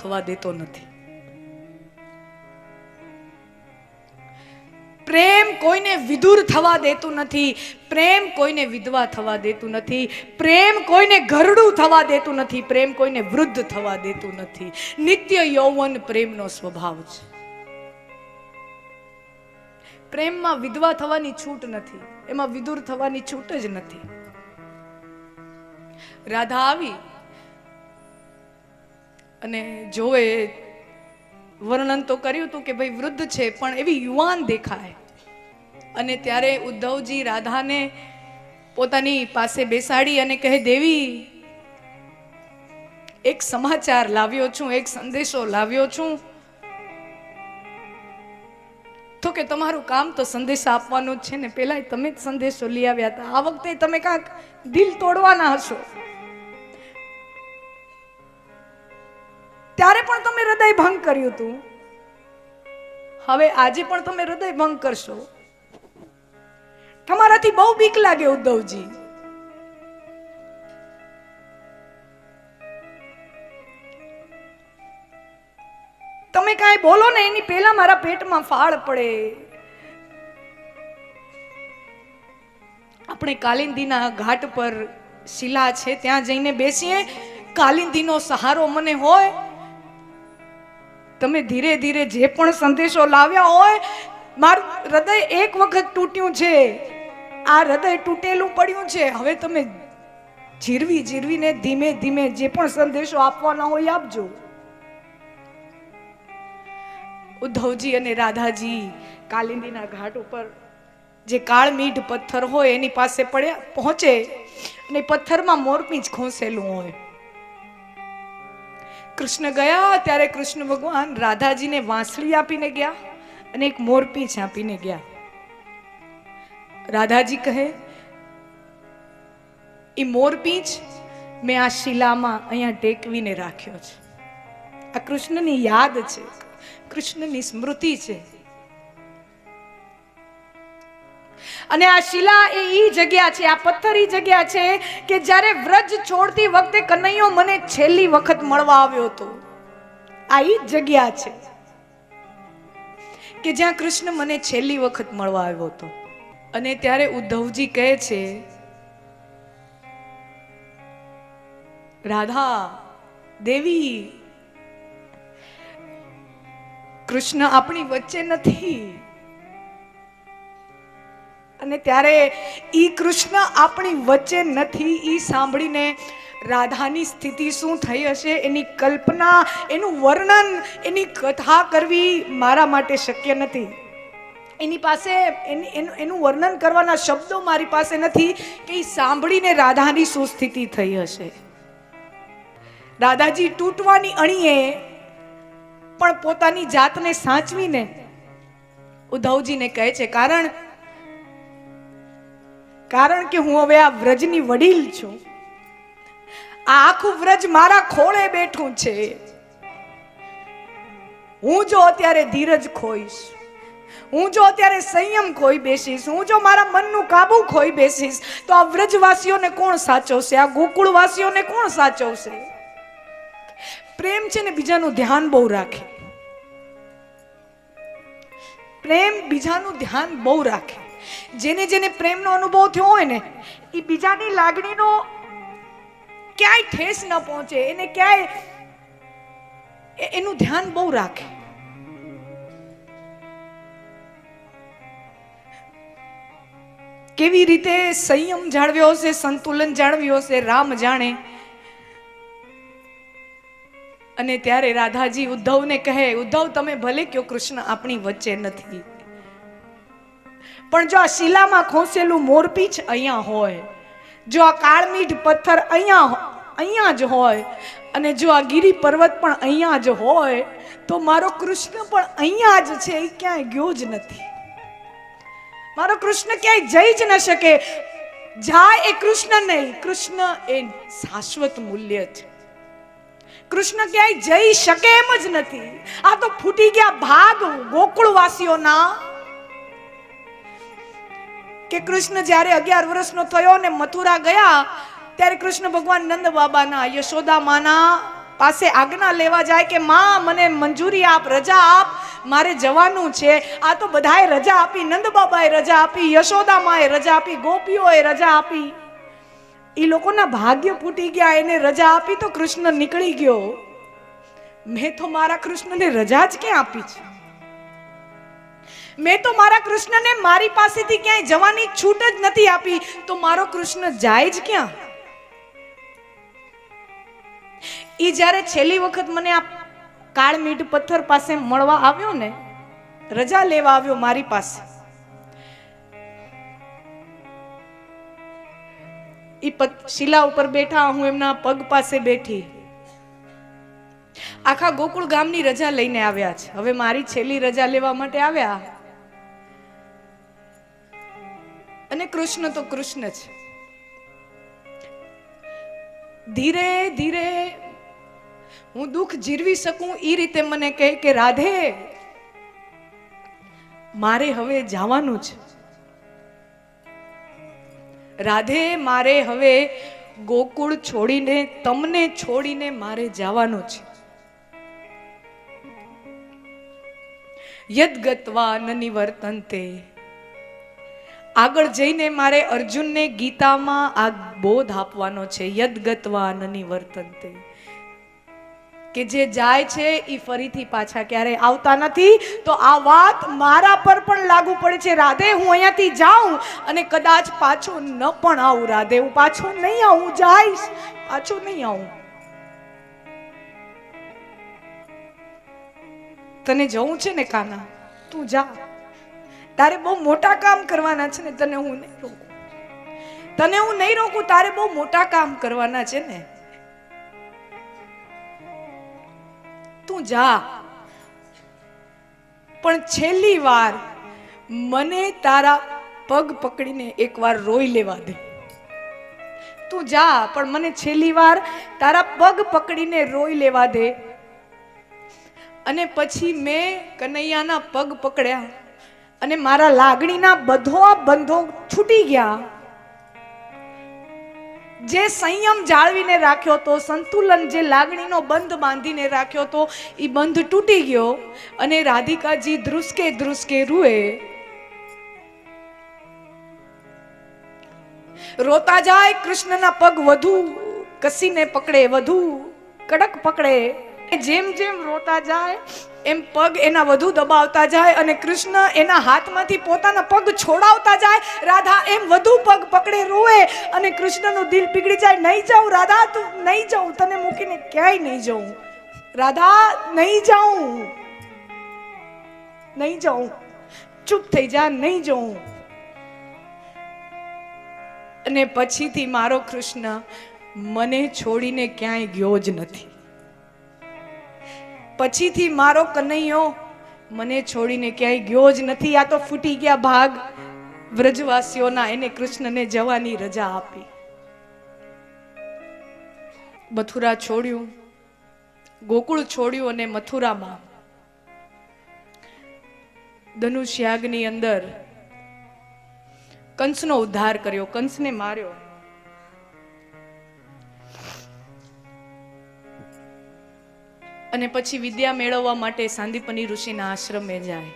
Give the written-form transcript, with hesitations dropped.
થવા દેતો નથી. પ્રેમ કોઈને વિદુર થવા દેતું નથી. પ્રેમ કોઈને વિધવા થવા દેતું નથી. પ્રેમ કોઈને ઘરડું થવા દેતું નથી. પ્રેમ કોઈને વૃદ્ધ થવા દેતું નથી. નિત્ય યૌવન પ્રેમનો સ્વભાવ છે. પ્રેમમાં વિધવા થવાની છૂટ નથી, એમાં વિદુર થવાની છૂટ જ નથી. રાધા આવી અને જોવે, વર્ણન તો કર્યું હતું કે ભાઈ વૃદ્ધ છે પણ એવી યુવાન દેખાય. અને ત્યારે ઉદ્ધવજી રાધાને પોતાની પાસે બેસાડી અને કહે, દેવી એક સમાચાર લાવ્યો છું, એક સંદેશો લાવ્યો છું. તો કે તમારું કામ તો સંદેશા આપવાનું જ છે ને, પેલા તમે જ સંદેશો લઈ આવ્યા હતા, આ વખતે તમે કાંક દિલ તોડવાના હશો. ત્યારે પણ તમે હૃદય ભંગ કર્યું હતું, હવે આજે પણ તમે હૃદય ભંગ કરશો. તમારાથી બહુ બીક લાગે ઉદ્ધવજી. તમે કાંઈ બોલો ને એની પહેલા મારા પેટમાં ફાળ પડે. આપણે કાલિંદીના ઘાટ પર શિલા છે, ત્યાં જઈને બેસીએ. કાલિંદીનો સહારો મને હોય, તમે ધીરે ધીરે જે પણ સંદેશો લાવ્યા હોય, મારું હૃદય એક વખત તૂટ્યું છે, આ હૃદય તૂટેલું પડ્યું છે, હવે તમે જીરવીને ધીમે ધીમે જે પણ સંદેશો આપવાના હોય આપજો. ઉદ્ધવજી અને રાધાજી કાલિંદીના ઘાટ ઉપર જે કાળમીઢ પથ્થર હોય એની પાસે પહોંચે અને પથ્થરમાં મોરપીંછ ખોસેલું હોય. કૃષ્ણ ગયા ત્યારે કૃષ્ણ ભગવાન રાધાજીને વાંસળી આપીને ગયા અને એક મોરપીંછ આપીને ગયા. રાધાજી કહે, એ મોરપીંછ મેં આ શિલામાં અહીંયા ટેકવીને રાખ્યો છે. આ કૃષ્ણની યાદ છે, કૃષ્ણની સ્મૃતિ છે. અને આ શિલા એ ઈ જગ્યા છે, આ પથ્થર ઈ જગ્યા છે કે જ્યારે વ્રજ છોડતી વખતે કનૈયો મને છેલ્લી વખત મળવા આવ્યો હતો. આ ઈ જગ્યા છે કે જ્યાં કૃષ્ણ મને છેલ્લી વખત મળવા આવ્યો હતો. અને ત્યારે ઉદ્ધવજી કહે છે, રાધા દેવી, કૃષ્ણ આપણી વચ્ચે નથી. અને ત્યારે ઈ કૃષ્ણ આપણી વચ્ચે નથી ઈ સાંભળીને રાધાની સ્થિતિ શું થઈ હશે એની કલ્પના, એનું વર્ણન, એની કથા કરવી મારા માટે શક્ય નથી. એની પાસે એનું વર્ણન કરવાના શબ્દો મારી પાસે નથી કે ઈ સાંભળીને રાધાની શું સ્થિતિ થઈ હશે. રાધાજી તૂટવાની અણીએ પણ પોતાની જાતને સાચવીને ઉદ્ધવજીને કહે છે, કારણ કે હું હવે આ વ્રજની વડીલ છું. આ આખું વ્રજ મારા ખોળે બેઠું છે. હું જો અત્યારે ધીરજ ખોઈશ, હું જો અત્યારે સંયમ ખોઈ બેસીશ, હું જો મારા મનનું કાબુ ખોઈ બેસીશ તો આ વ્રજવાસીઓને કોણ સાચવશે? આ ગોકુળવાસીઓને કોણ સાચવશે? પ્રેમ છે ને બીજાનું ધ્યાન બહુ રાખે. પ્રેમ બીજાનું ધ્યાન બહુ રાખે. જેને જેને પ્રેમનો અનુભવ થયો હોય ને એ બીજાની લાગણીનો ક્યાંય ઠેસ ન પહોંચે, એને ક્યાંય એનું ધ્યાન બહુ રાખે. કેવી રીતે સંયમ જાળવ્યો હશે, સંતુલન જાળવ્યો હશે, રામ જાણે. અને ત્યારે રાધાજી ઉદ્ધવને કહે, ઉદ્ધવ તમે ભલે કયો કૃષ્ણ આપણી વચ્ચે નથી, પણ જો આ શિલામાં ખોસેલું મોરપીંછ અહીંયા હોય, જો આ કાળમીઠ પથ્થર અહીંયા જ હોય, અને જો આ ગિરી પર્વત પણ અહીંયા જ હોય, તો મારો કૃષ્ણ પણ અહીંયા જ છે, એ ક્યાંય ગયો જ નથી. મારો કૃષ્ણ ક્યાંય જઈ જ ન શકે. જાય એ કૃષ્ણ નહીં, કૃષ્ણ એ શાશ્વત મૂલ્ય છે. કૃષ્ણ ક્યાંય જઈ શકે એમ જ નથી. આ તો ફૂટી ગયા ભાગ ગોકુળવાસીઓના કે કૃષ્ણ જ્યારે 11 વર્ષનો થયો ને મથુરા ગયા ત્યારે કૃષ્ણ ભગવાન નંદ બાબાના, યશોદા માના પાસે આજ્ઞા લેવા જાય કે માં મને મંજૂરી આપ, રજા આપ, મારે જવાનું છે. આ તો બધાએ રજા આપી, નંદ બાબાએ રજા આપી, યશોદામાએ રજા આપી, ગોપીઓએ રજા આપી. એ લોકોના ભાગ્ય ફૂટી ગયા, એને રજા આપી તો કૃષ્ણ નીકળી ગયો. મેં તો મારા કૃષ્ણને રજા જ ક્યાં આપી છે? મેં તો મારા કૃષ્ણને મારી પાસેથી ક્યાંય જવાની છૂટ જ નથી આપી, તો મારો કૃષ્ણ જાય જ ક્યાં? ઈ જ્યારે છેલ્લી વખત મને આ કાળમીઠ પથ્થર પાસે મળવા આવ્યો ને, રજા લેવા આવ્યો મારી પાસે, ઈ શિલા ઉપર બેઠા, હું એમના પગ પાસે બેઠી. આખા ગોકુળ ગામની રજા લઈને આવ્યા છે. હવે મારી છેલ્લી રજા લેવા માટે આવ્યા. અને કૃષ્ણ તો કૃષ્ણ છે. ધીરે ધીરે હું દુઃખ જીરવી શકું એ રીતે મને કહે કે રાધે, મારે હવે જવાનું છે. રાધે, મારે હવે ગોકુળ છોડીને, તમને છોડીને મારે જવાનું છે. યદ ગત્વા ન નિવર્તન્તે. આગળ જઈને મારે અર્જુનને ગીતામાં આ બોધ આપવાનો છે. યદ ગત્વા ન નિવર્તન્તે, કે જે જાય છે એ ફરીથી પાછા ક્યારેય આવતા નથી. તો આ વાત મારા પર પણ લાગુ પડે છે. રાધે, હું અહીંયાથી જાઉં અને કદાચ પાછો ન પણ આવું. રાધે, હું પાછો નહીં આવું, જઈશ, પાછો નહીં આવું. તને જવું છે ને કાના, તું જા. તારે બહુ મોટા કામ કરવાના છે ને, તને હું નહીં રોકું. તને હું નહીં રોકું, તારે બહુ મોટા કામ કરવાના છે ને, તું જા. પણ છેલ્લી વાર મને તારા પગ પકડીને એકવાર રોઈ લેવા દે. તું જા, પણ મને છેલ્લી વાર તારા પગ પકડીને રોઈ લેવા દે. અને પછી મેં કનૈયાના પગ પકડ્યા અને મારા લાગણીના બધો બંધો છૂટી ગયા. જે સંયમ જાળવીને રાખ્યો તો, સંતુલન, જે લાગણીનો બંધ બાંધીને રાખ્યો તો, એ બંધ તૂટી ગયો. અને રાધિકાજી ધ્રુસકે ધ્રુસકે રૂએ. રોતા જાય, કૃષ્ણના પગ વધુ કસીને પકડે, વધુ કડક પકડે. જેમ જેમ રોતા જાય એમ પગ એના વધુ દબાવતા જાય અને કૃષ્ણ એના હાથમાંથી પોતાના પગ છોડાવતા જાય. રાધા એમ વધુ પગ પકડે, રોવે અને કૃષ્ણનું દિલ પીગળી જાય. નહીં જાઉં રાધા, તું નહીં જાઉં, તને મૂકીને ક્યાંય નહીં જાઉં. રાધા, નહીં જાઉં, નહીં જાઉં, ચૂપ થઈ જા, નહીં જાઉં. અને પછીથી મારો કૃષ્ણ મને છોડીને ક્યાંય ગયો જ નથી. પછીથી મારો કનૈયો મને છોડીને ક્યાંય ગયો જ નથી. આ તો ફૂટી ગયા ભાગ વ્રજવાસીઓના. એને કૃષ્ણને જવાની રજા આપી. મથુરા છોડ્યું, ગોકુળ છોડ્યું અને મથુરામાં ધનુષ્યાગની અંદર કંસનો ઉદ્ધાર કર્યો, કંસને માર્યો. અને પછી વિદ્યા મેળવવા માટે સાંદીપની ઋષિના આશ્રમે જાય.